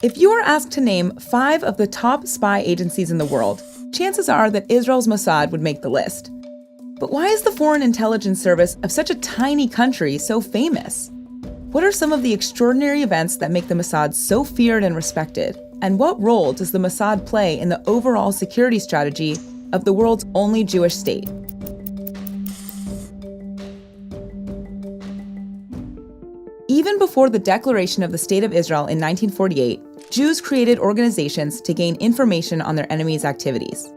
If you are asked to name 5 of the top spy agencies in the world, chances are that Israel's Mossad would make the list. But why is the Foreign Intelligence Service of such a tiny country so famous? What are some of the extraordinary events that make the Mossad so feared and respected? And what role does the Mossad play in the overall security strategy of the world's only Jewish state? Even before the declaration of the State of Israel in 1948, Jews created organizations to gain information on their enemies' activities.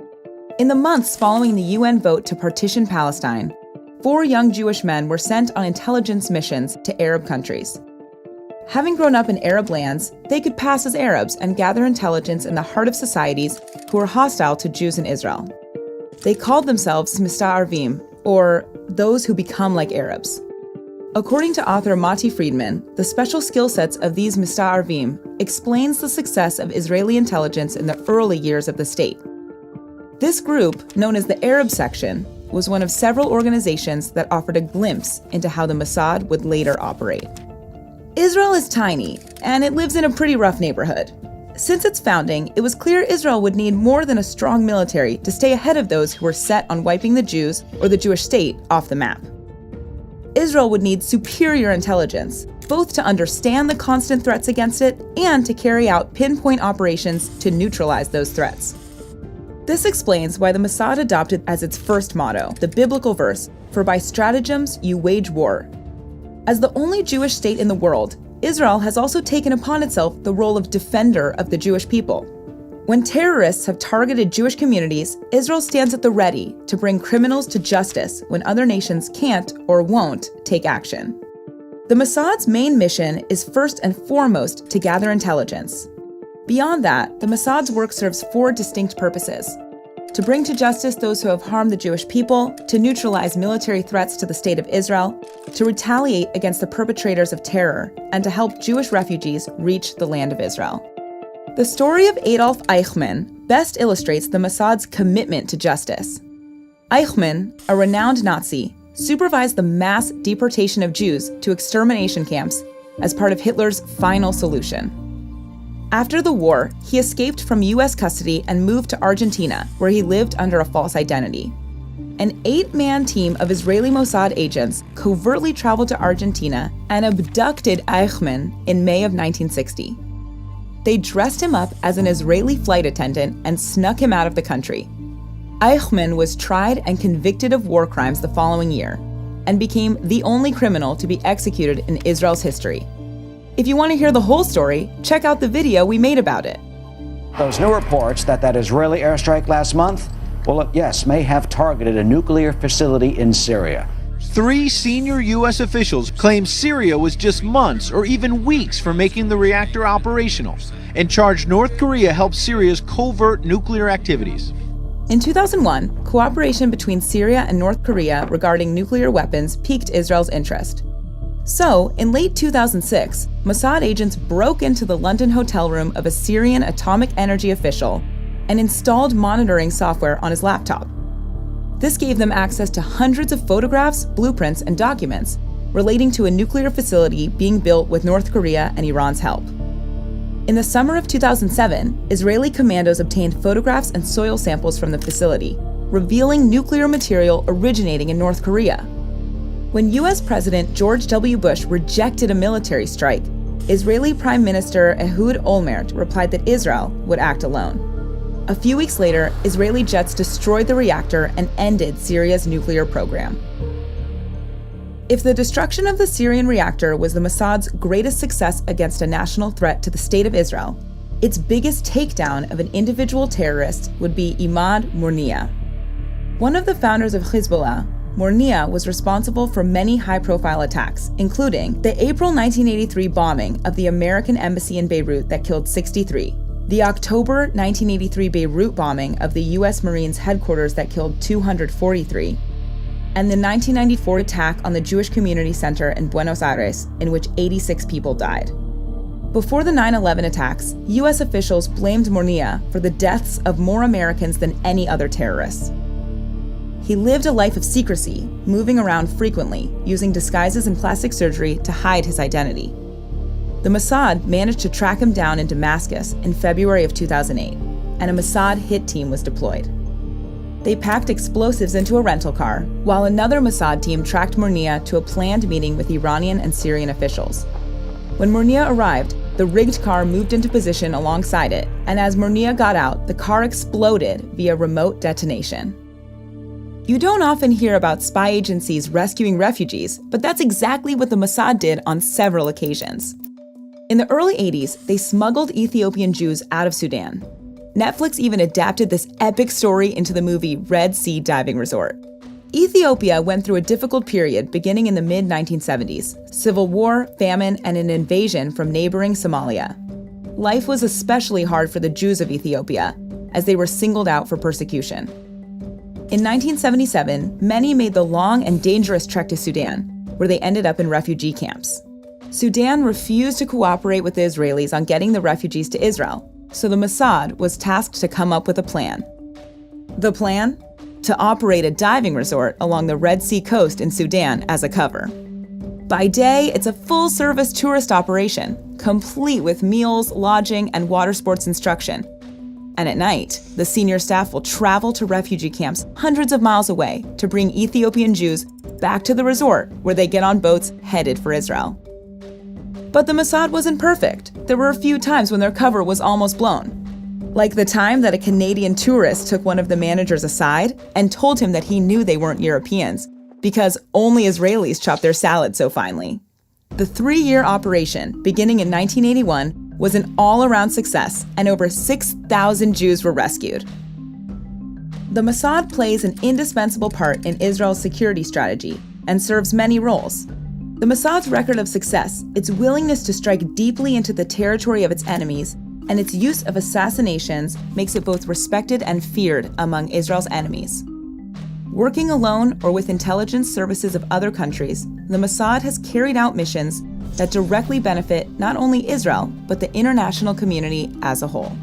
In the months following the UN vote to partition Palestine, 4 young Jewish men were sent on intelligence missions to Arab countries. Having grown up in Arab lands, they could pass as Arabs and gather intelligence in the heart of societies who were hostile to Jews in Israel. They called themselves Musta'arvim, or those who become like Arabs. According to author Mati Friedman, the special skill sets of these Musta'arvim explains the success of Israeli intelligence in the early years of the state. This group, known as the Arab Section, was one of several organizations that offered a glimpse into how the Mossad would later operate. Israel is tiny, and it lives in a pretty rough neighborhood. Since its founding, it was clear Israel would need more than a strong military to stay ahead of those who were set on wiping the Jews or the Jewish state off the map. Israel would need superior intelligence, both to understand the constant threats against it and to carry out pinpoint operations to neutralize those threats. This explains why the Mossad adopted as its first motto the biblical verse, "For by stratagems you wage war." As the only Jewish state in the world, Israel has also taken upon itself the role of defender of the Jewish people. When terrorists have targeted Jewish communities, Israel stands at the ready to bring criminals to justice when other nations can't or won't take action. The Mossad's main mission is first and foremost to gather intelligence. Beyond that, the Mossad's work serves 4 distinct purposes: to bring to justice those who have harmed the Jewish people, to neutralize military threats to the State of Israel, to retaliate against the perpetrators of terror, and to help Jewish refugees reach the land of Israel. The story of Adolf Eichmann best illustrates the Mossad's commitment to justice. Eichmann, a renowned Nazi, supervised the mass deportation of Jews to extermination camps as part of Hitler's final solution. After the war, he escaped from U.S. custody and moved to Argentina, where he lived under a false identity. An 8-man team of Israeli Mossad agents covertly traveled to Argentina and abducted Eichmann in May of 1960. They dressed him up as an Israeli flight attendant and snuck him out of the country. Eichmann was tried and convicted of war crimes the following year and became the only criminal to be executed in Israel's history. If you want to hear the whole story, check out the video we made about it. Those new reports that Israeli airstrike last month, may have targeted a nuclear facility in Syria. 3 senior U.S. officials claim Syria was just months or even weeks from making the reactor operational, and charged North Korea helped Syria's covert nuclear activities. In 2001, cooperation between Syria and North Korea regarding nuclear weapons piqued Israel's interest. So, in late 2006, Mossad agents broke into the London hotel room of a Syrian atomic energy official and installed monitoring software on his laptop. This gave them access to hundreds of photographs, blueprints, and documents relating to a nuclear facility being built with North Korea and Iran's help. In the summer of 2007, Israeli commandos obtained photographs and soil samples from the facility, revealing nuclear material originating in North Korea. When U.S. President George W. Bush rejected a military strike, Israeli Prime Minister Ehud Olmert replied that Israel would act alone. A few weeks later, Israeli jets destroyed the reactor and ended Syria's nuclear program. If the destruction of the Syrian reactor was the Mossad's greatest success against a national threat to the State of Israel, its biggest takedown of an individual terrorist would be Imad Murnia. One of the founders of Hezbollah, Murnia was responsible for many high-profile attacks, including the April 1983 bombing of the American embassy in Beirut that killed 63, the October 1983 Beirut bombing of the U.S. Marines headquarters that killed 243, and the 1994 attack on the Jewish Community Center in Buenos Aires, in which 86 people died. Before the 9/11 attacks, U.S. officials blamed Murnia for the deaths of more Americans than any other terrorists. He lived a life of secrecy, moving around frequently, using disguises and plastic surgery to hide his identity. The Mossad managed to track him down in Damascus in February of 2008, and a Mossad hit team was deployed. They packed explosives into a rental car, while another Mossad team tracked Murnia to a planned meeting with Iranian and Syrian officials. When Murnia arrived, the rigged car moved into position alongside it, and as Murnia got out, the car exploded via remote detonation. You don't often hear about spy agencies rescuing refugees, but that's exactly what the Mossad did on several occasions. In the early 80s, they smuggled Ethiopian Jews out of Sudan. Netflix even adapted this epic story into the movie Red Sea Diving Resort. Ethiopia went through a difficult period beginning in the mid-1970s: civil war, famine, and an invasion from neighboring Somalia. Life was especially hard for the Jews of Ethiopia, as they were singled out for persecution. In 1977, many made the long and dangerous trek to Sudan, where they ended up in refugee camps. Sudan refused to cooperate with the Israelis on getting the refugees to Israel, so the Mossad was tasked to come up with a plan. The plan? To operate a diving resort along the Red Sea coast in Sudan as a cover. By day, it's a full-service tourist operation, complete with meals, lodging, and water sports instruction. And at night, the senior staff will travel to refugee camps hundreds of miles away to bring Ethiopian Jews back to the resort where they get on boats headed for Israel. But the Mossad wasn't perfect. There were a few times when their cover was almost blown. Like the time that a Canadian tourist took one of the managers aside and told him that he knew they weren't Europeans because only Israelis chop their salad so finely. The 3-year operation, beginning in 1981, was an all-around success, and over 6,000 Jews were rescued. The Mossad plays an indispensable part in Israel's security strategy and serves many roles. The Mossad's record of success, its willingness to strike deeply into the territory of its enemies, and its use of assassinations makes it both respected and feared among Israel's enemies. Working alone or with intelligence services of other countries, the Mossad has carried out missions that directly benefit not only Israel, but the international community as a whole.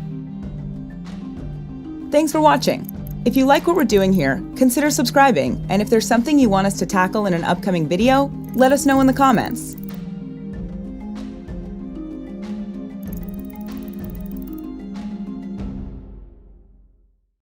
Thanks for watching. If you like what we're doing here, consider subscribing, and if there's something you want us to tackle in an upcoming video, let us know in the comments.